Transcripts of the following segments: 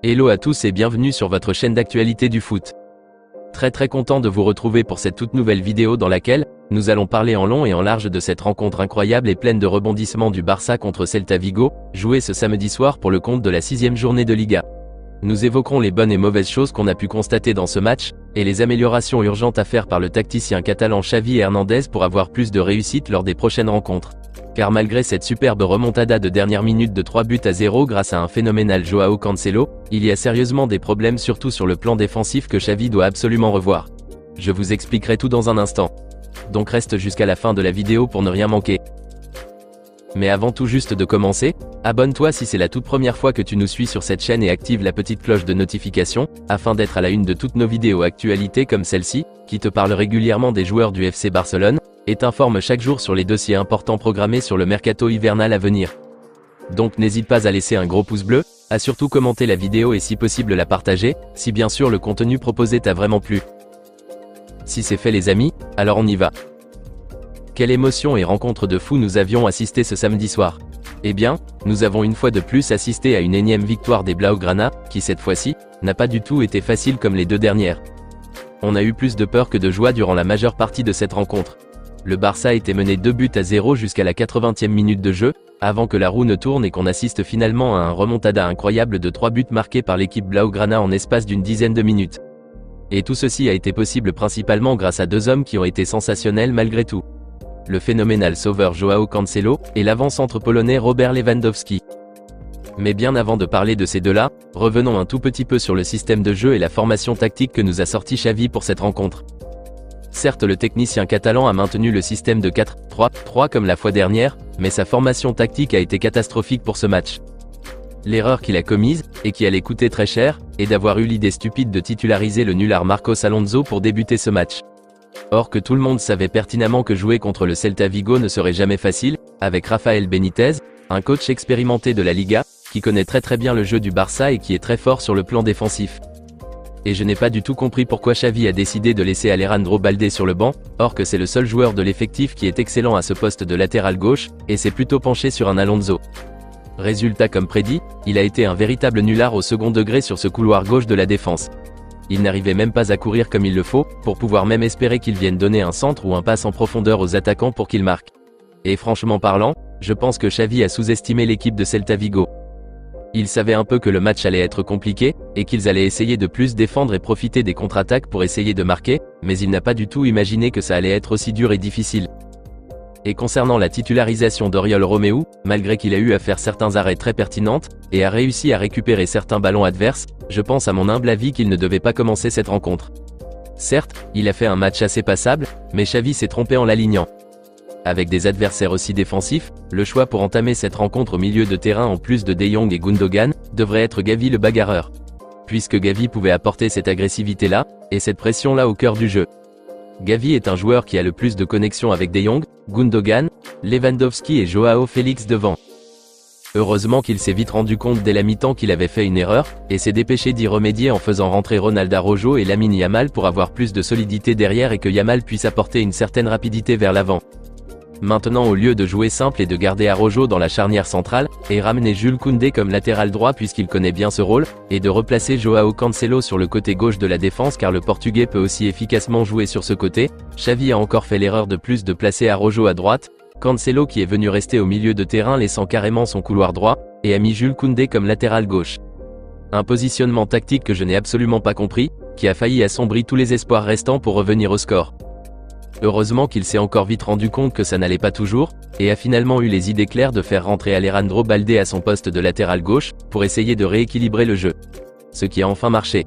Hello à tous et bienvenue sur votre chaîne d'actualité du foot. Très content de vous retrouver pour cette toute nouvelle vidéo dans laquelle nous allons parler en long et en large de cette rencontre incroyable et pleine de rebondissements du Barça contre Celta Vigo, jouée ce samedi soir pour le compte de la 6e journée de Liga. Nous évoquerons les bonnes et mauvaises choses qu'on a pu constater dans ce match, et les améliorations urgentes à faire par le tacticien catalan Xavi Hernandez pour avoir plus de réussite lors des prochaines rencontres. Car malgré cette superbe remontada de dernière minute de 3-0 grâce à un phénoménal Joao Cancelo, il y a sérieusement des problèmes surtout sur le plan défensif que Xavi doit absolument revoir. Je vous expliquerai tout dans un instant. Donc reste jusqu'à la fin de la vidéo pour ne rien manquer. Mais avant tout juste de commencer, abonne-toi si c'est la toute première fois que tu nous suis sur cette chaîne et active la petite cloche de notification, afin d'être à la une de toutes nos vidéos actualités comme celle-ci, qui te parle régulièrement des joueurs du FC Barcelone, et t'informe chaque jour sur les dossiers importants programmés sur le mercato hivernal à venir. Donc n'hésite pas à laisser un gros pouce bleu, à surtout commenter la vidéo et si possible la partager, si bien sûr le contenu proposé t'a vraiment plu. Si c'est fait les amis, alors on y va. Quelle émotion et rencontre de fou nous avions assisté ce samedi soir. Eh bien, nous avons une fois de plus assisté à une énième victoire des Blaugrana, qui cette fois-ci, n'a pas du tout été facile comme les deux dernières. On a eu plus de peur que de joie durant la majeure partie de cette rencontre. Le Barça était mené 2-0 jusqu'à la 80e minute de jeu, avant que la roue ne tourne et qu'on assiste finalement à un remontada incroyable de 3 buts marqués par l'équipe Blaugrana en espace d'une dizaine de minutes. Et tout ceci a été possible principalement grâce à deux hommes qui ont été sensationnels malgré tout. Le phénoménal sauveur Joao Cancelo et l'avant-centre polonais Robert Lewandowski. Mais bien avant de parler de ces deux-là, revenons un tout petit peu sur le système de jeu et la formation tactique que nous a sorti Xavi pour cette rencontre. Certes, le technicien catalan a maintenu le système de 4-3-3 comme la fois dernière, mais sa formation tactique a été catastrophique pour ce match. L'erreur qu'il a commise, et qui allait coûter très cher, est d'avoir eu l'idée stupide de titulariser le nulard Marcos Alonso pour débuter ce match. Or que tout le monde savait pertinemment que jouer contre le Celta Vigo ne serait jamais facile, avec Rafael Benitez, un coach expérimenté de la Liga, qui connaît très bien le jeu du Barça et qui est très fort sur le plan défensif. Et je n'ai pas du tout compris pourquoi Xavi a décidé de laisser Alejandro Balde sur le banc, or que c'est le seul joueur de l'effectif qui est excellent à ce poste de latéral gauche, et s'est plutôt penché sur un Alonso. Résultat comme prédit, il a été un véritable nulard au second degré sur ce couloir gauche de la défense. Il n'arrivait même pas à courir comme il le faut, pour pouvoir même espérer qu'il vienne donner un centre ou un passe en profondeur aux attaquants pour qu'ils marquent. Et franchement parlant, je pense que Xavi a sous-estimé l'équipe de Celta Vigo. Il savait un peu que le match allait être compliqué, et qu'ils allaient essayer de plus défendre et profiter des contre-attaques pour essayer de marquer, mais il n'a pas du tout imaginé que ça allait être aussi dur et difficile. Et concernant la titularisation d'Oriol Romeu, malgré qu'il a eu à faire certains arrêts très pertinents, et a réussi à récupérer certains ballons adverses, je pense à mon humble avis qu'il ne devait pas commencer cette rencontre. Certes, il a fait un match assez passable, mais Xavi s'est trompé en l'alignant. Avec des adversaires aussi défensifs, le choix pour entamer cette rencontre au milieu de terrain en plus de De Jong et Gundogan, devrait être Gavi le bagarreur. Puisque Gavi pouvait apporter cette agressivité-là, et cette pression-là au cœur du jeu. Gavi est un joueur qui a le plus de connexion avec De Jong, Gundogan, Lewandowski et Joao Félix devant. Heureusement qu'il s'est vite rendu compte dès la mi-temps qu'il avait fait une erreur, et s'est dépêché d'y remédier en faisant rentrer Ronald Araujo et Lamine Yamal pour avoir plus de solidité derrière et que Yamal puisse apporter une certaine rapidité vers l'avant. Maintenant, au lieu de jouer simple et de garder Araujo dans la charnière centrale, et ramener Jules Koundé comme latéral droit puisqu'il connaît bien ce rôle, et de replacer Joao Cancelo sur le côté gauche de la défense car le Portugais peut aussi efficacement jouer sur ce côté, Xavi a encore fait l'erreur de plus de placer Araujo à droite, Cancelo qui est venu rester au milieu de terrain laissant carrément son couloir droit, et a mis Jules Koundé comme latéral gauche. Un positionnement tactique que je n'ai absolument pas compris, qui a failli assombrir tous les espoirs restants pour revenir au score. Heureusement qu'il s'est encore vite rendu compte que ça n'allait pas toujours, et a finalement eu les idées claires de faire rentrer Alejandro Balde à son poste de latéral gauche, pour essayer de rééquilibrer le jeu. Ce qui a enfin marché.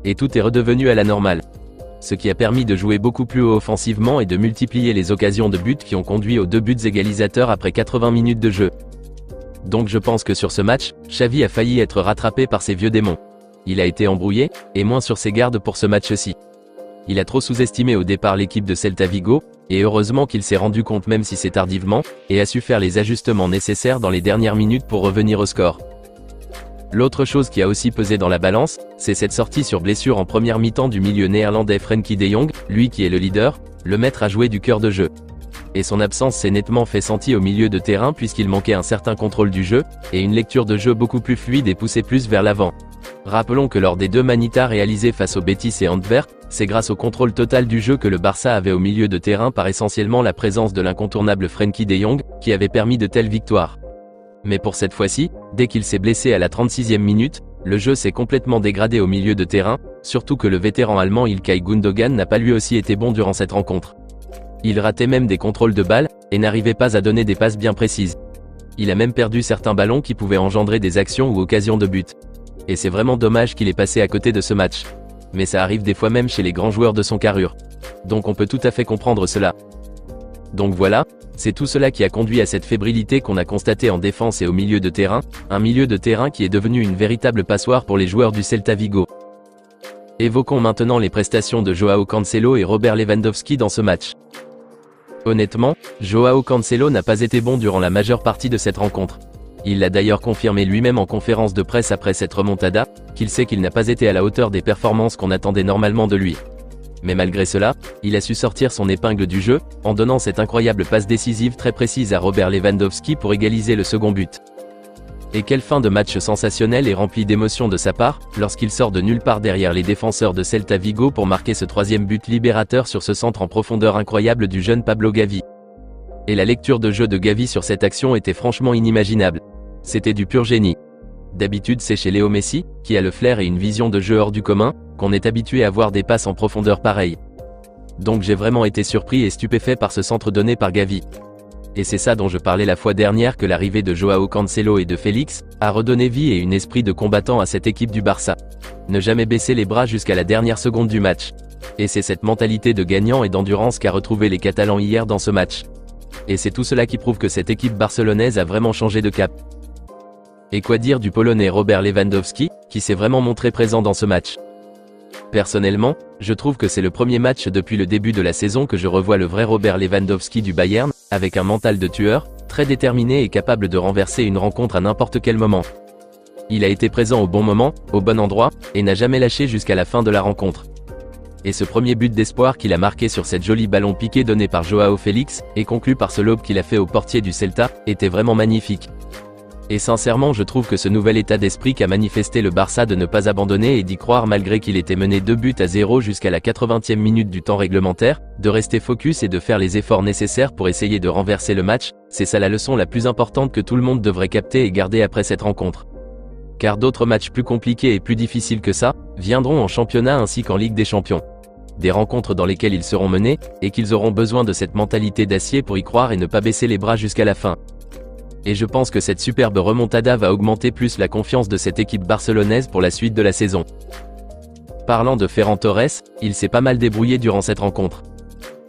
Et tout est redevenu à la normale. Ce qui a permis de jouer beaucoup plus haut offensivement et de multiplier les occasions de but qui ont conduit aux 2 buts égalisateurs après 80 minutes de jeu. Donc je pense que sur ce match, Xavi a failli être rattrapé par ses vieux démons. Il a été embrouillé, et moins sur ses gardes pour ce match-ci. Il a trop sous-estimé au départ l'équipe de Celta Vigo, et heureusement qu'il s'est rendu compte même si c'est tardivement, et a su faire les ajustements nécessaires dans les dernières minutes pour revenir au score. L'autre chose qui a aussi pesé dans la balance, c'est cette sortie sur blessure en première mi-temps du milieu néerlandais Frenkie de Jong, lui qui est le leader, le maître à jouer du cœur de jeu. Et son absence s'est nettement fait sentir au milieu de terrain puisqu'il manquait un certain contrôle du jeu, et une lecture de jeu beaucoup plus fluide et poussée plus vers l'avant. Rappelons que lors des 2 manitas réalisés face au Betis et Antwerp, c'est grâce au contrôle total du jeu que le Barça avait au milieu de terrain par essentiellement la présence de l'incontournable Frenkie de Jong, qui avait permis de telles victoires. Mais pour cette fois-ci, dès qu'il s'est blessé à la 36e minute, le jeu s'est complètement dégradé au milieu de terrain, surtout que le vétéran allemand Ilkay Gundogan n'a pas lui aussi été bon durant cette rencontre. Il ratait même des contrôles de balles, et n'arrivait pas à donner des passes bien précises. Il a même perdu certains ballons qui pouvaient engendrer des actions ou occasions de but. Et c'est vraiment dommage qu'il ait passé à côté de ce match. Mais ça arrive des fois même chez les grands joueurs de son carrure. Donc on peut tout à fait comprendre cela. Donc voilà, c'est tout cela qui a conduit à cette fébrilité qu'on a constatée en défense et au milieu de terrain, un milieu de terrain qui est devenu une véritable passoire pour les joueurs du Celta Vigo. Évoquons maintenant les prestations de Joao Cancelo et Robert Lewandowski dans ce match. Honnêtement, Joao Cancelo n'a pas été bon durant la majeure partie de cette rencontre. Il l'a d'ailleurs confirmé lui-même en conférence de presse après cette remontada, qu'il sait qu'il n'a pas été à la hauteur des performances qu'on attendait normalement de lui. Mais malgré cela, il a su sortir son épingle du jeu, en donnant cette incroyable passe décisive très précise à Robert Lewandowski pour égaliser le second but. Et quelle fin de match sensationnelle et remplie d'émotions de sa part, lorsqu'il sort de nulle part derrière les défenseurs de Celta Vigo pour marquer ce 3e but libérateur sur ce centre en profondeur incroyable du jeune Pablo Gavi. Et la lecture de jeu de Gavi sur cette action était franchement inimaginable. C'était du pur génie. D'habitude c'est chez Léo Messi, qui a le flair et une vision de jeu hors du commun, qu'on est habitué à voir des passes en profondeur pareilles. Donc j'ai vraiment été surpris et stupéfait par ce centre donné par Gavi. Et c'est ça dont je parlais la fois dernière, que l'arrivée de Joao Cancelo et de Félix a redonné vie et un esprit de combattant à cette équipe du Barça. Ne jamais baisser les bras jusqu'à la dernière seconde du match. Et c'est cette mentalité de gagnant et d'endurance qu'a retrouvé les Catalans hier dans ce match. Et c'est tout cela qui prouve que cette équipe barcelonaise a vraiment changé de cap. Et quoi dire du Polonais Robert Lewandowski, qui s'est vraiment montré présent dans ce match. Personnellement, je trouve que c'est le premier match depuis le début de la saison que je revois le vrai Robert Lewandowski du Bayern, avec un mental de tueur, très déterminé et capable de renverser une rencontre à n'importe quel moment. Il a été présent au bon moment, au bon endroit, et n'a jamais lâché jusqu'à la fin de la rencontre. Et ce premier but d'espoir qu'il a marqué sur cette jolie ballon piqué donné par Joao Félix, et conclu par ce lob qu'il a fait au portier du Celta, était vraiment magnifique. Et sincèrement je trouve que ce nouvel état d'esprit qu'a manifesté le Barça de ne pas abandonner et d'y croire malgré qu'il était mené 2-0 jusqu'à la 80e minute du temps réglementaire, de rester focus et de faire les efforts nécessaires pour essayer de renverser le match, c'est ça la leçon la plus importante que tout le monde devrait capter et garder après cette rencontre. Car d'autres matchs plus compliqués et plus difficiles que ça, viendront en championnat ainsi qu'en Ligue des Champions. Des rencontres dans lesquelles ils seront menés, et qu'ils auront besoin de cette mentalité d'acier pour y croire et ne pas baisser les bras jusqu'à la fin. Et je pense que cette superbe remontada va augmenter plus la confiance de cette équipe barcelonaise pour la suite de la saison. Parlant de Ferran Torres, il s'est pas mal débrouillé durant cette rencontre.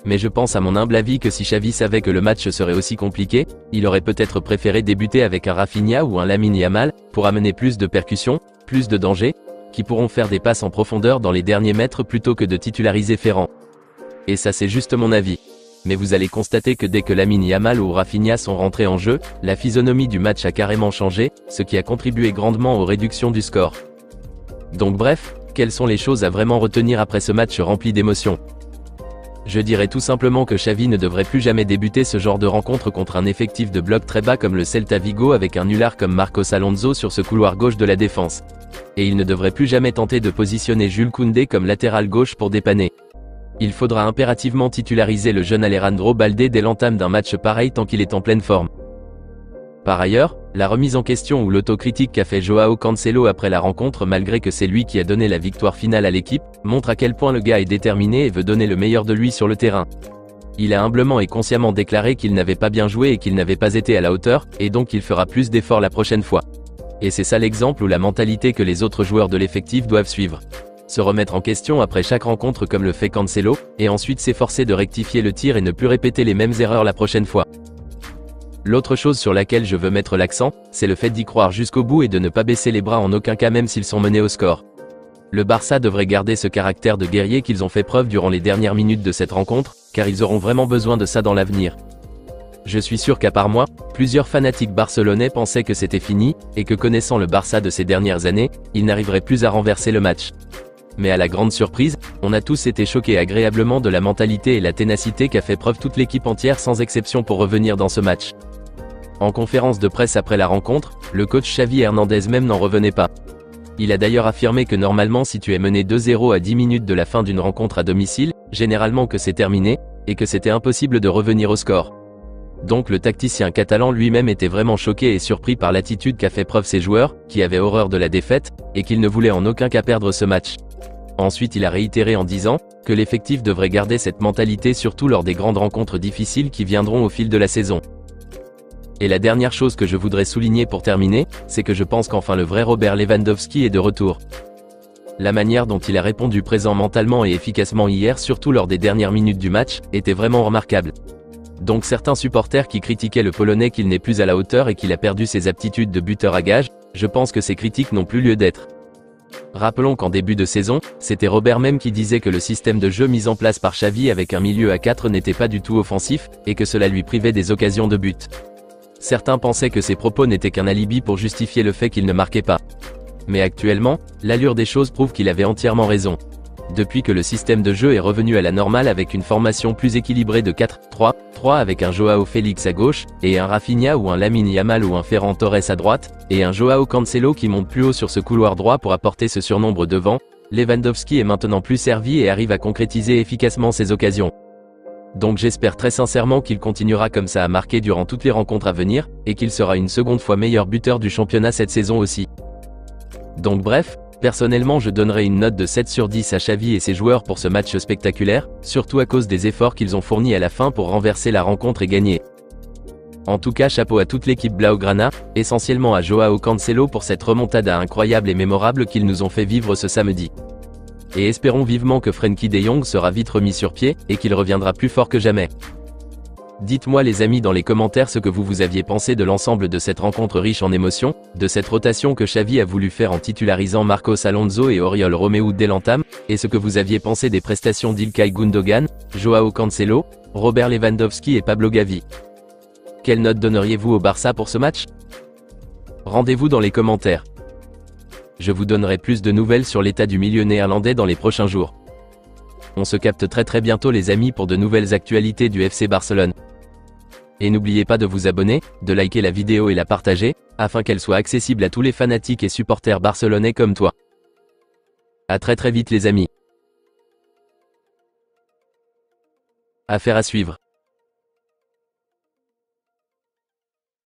Mais je pense à mon humble avis que si Xavi savait que le match serait aussi compliqué, il aurait peut-être préféré débuter avec un Rafinha ou un Lamine Yamal, pour amener plus de percussion, plus de danger, qui pourront faire des passes en profondeur dans les derniers mètres plutôt que de titulariser Ferran. Et ça c'est juste mon avis. Mais vous allez constater que dès que Lamine Yamal ou Rafinha sont rentrés en jeu, la physionomie du match a carrément changé, ce qui a contribué grandement aux réductions du score. Donc bref, quelles sont les choses à vraiment retenir après ce match rempli d'émotions? Je dirais tout simplement que Xavi ne devrait plus jamais débuter ce genre de rencontre contre un effectif de bloc très bas comme le Celta Vigo avec un nulard comme Marcos Alonso sur ce couloir gauche de la défense. Et il ne devrait plus jamais tenter de positionner Jules Koundé comme latéral gauche pour dépanner. Il faudra impérativement titulariser le jeune Alejandro Balde dès l'entame d'un match pareil tant qu'il est en pleine forme. Par ailleurs, la remise en question ou l'autocritique qu'a fait Joao Cancelo après la rencontre malgré que c'est lui qui a donné la victoire finale à l'équipe, montre à quel point le gars est déterminé et veut donner le meilleur de lui sur le terrain. Il a humblement et consciemment déclaré qu'il n'avait pas bien joué et qu'il n'avait pas été à la hauteur, et donc il fera plus d'efforts la prochaine fois. Et c'est ça l'exemple ou la mentalité que les autres joueurs de l'effectif doivent suivre. Se remettre en question après chaque rencontre comme le fait Cancelo, et ensuite s'efforcer de rectifier le tir et ne plus répéter les mêmes erreurs la prochaine fois. L'autre chose sur laquelle je veux mettre l'accent, c'est le fait d'y croire jusqu'au bout et de ne pas baisser les bras en aucun cas même s'ils sont menés au score. Le Barça devrait garder ce caractère de guerrier qu'ils ont fait preuve durant les dernières minutes de cette rencontre, car ils auront vraiment besoin de ça dans l'avenir. Je suis sûr qu'à part moi, plusieurs fanatiques barcelonais pensaient que c'était fini, et que connaissant le Barça de ces dernières années, ils n'arriveraient plus à renverser le match. Mais à la grande surprise, on a tous été choqués agréablement de la mentalité et la ténacité qu'a fait preuve toute l'équipe entière sans exception pour revenir dans ce match. En conférence de presse après la rencontre, le coach Xavi Hernandez même n'en revenait pas. Il a d'ailleurs affirmé que normalement si tu es mené 2-0 à 10 minutes de la fin d'une rencontre à domicile, généralement que c'est terminé, et que c'était impossible de revenir au score. Donc le tacticien catalan lui-même était vraiment choqué et surpris par l'attitude qu'a fait preuve ses joueurs, qui avaient horreur de la défaite, et qu'ils ne voulaient en aucun cas perdre ce match. Ensuite il a réitéré en disant que l'effectif devrait garder cette mentalité surtout lors des grandes rencontres difficiles qui viendront au fil de la saison. Et la dernière chose que je voudrais souligner pour terminer, c'est que je pense qu'enfin le vrai Robert Lewandowski est de retour. La manière dont il a répondu présent mentalement et efficacement hier, surtout lors des dernières minutes du match, était vraiment remarquable. Donc certains supporters qui critiquaient le Polonais qu'il n'est plus à la hauteur et qu'il a perdu ses aptitudes de buteur à gage, je pense que ces critiques n'ont plus lieu d'être. Rappelons qu'en début de saison, c'était Robert même qui disait que le système de jeu mis en place par Xavi avec un milieu à 4 n'était pas du tout offensif, et que cela lui privait des occasions de but. Certains pensaient que ces propos n'étaient qu'un alibi pour justifier le fait qu'il ne marquait pas. Mais actuellement, l'allure des choses prouve qu'il avait entièrement raison. Depuis que le système de jeu est revenu à la normale avec une formation plus équilibrée de 4-3-3 avec un Joao Félix à gauche, et un Rafinha ou un Lamine Yamal ou un Ferran Torres à droite, et un Joao Cancelo qui monte plus haut sur ce couloir droit pour apporter ce surnombre devant, Lewandowski est maintenant plus servi et arrive à concrétiser efficacement ses occasions. Donc j'espère très sincèrement qu'il continuera comme ça à marquer durant toutes les rencontres à venir, et qu'il sera une seconde fois meilleur buteur du championnat cette saison aussi. Donc bref, personnellement je donnerai une note de 7 sur 10 à Xavi et ses joueurs pour ce match spectaculaire, surtout à cause des efforts qu'ils ont fournis à la fin pour renverser la rencontre et gagner. En tout cas chapeau à toute l'équipe Blaugrana, essentiellement à Joao Cancelo pour cette remontada incroyable et mémorable qu'ils nous ont fait vivre ce samedi. Et espérons vivement que Frenkie de Jong sera vite remis sur pied, et qu'il reviendra plus fort que jamais. Dites-moi les amis dans les commentaires ce que vous aviez pensé de l'ensemble de cette rencontre riche en émotions, de cette rotation que Xavi a voulu faire en titularisant Marcos Alonso et Oriol Romeu dès l'entame, et ce que vous aviez pensé des prestations d'Ilkay Gundogan, Joao Cancelo, Robert Lewandowski et Pablo Gavi. Quelle note donneriez-vous au Barça pour ce match? Rendez-vous dans les commentaires. Je vous donnerai plus de nouvelles sur l'état du milieu néerlandais dans les prochains jours. On se capte très bientôt les amis pour de nouvelles actualités du FC Barcelone. Et n'oubliez pas de vous abonner, de liker la vidéo et la partager, afin qu'elle soit accessible à tous les fanatiques et supporters barcelonais comme toi. À très vite les amis. Affaire à suivre.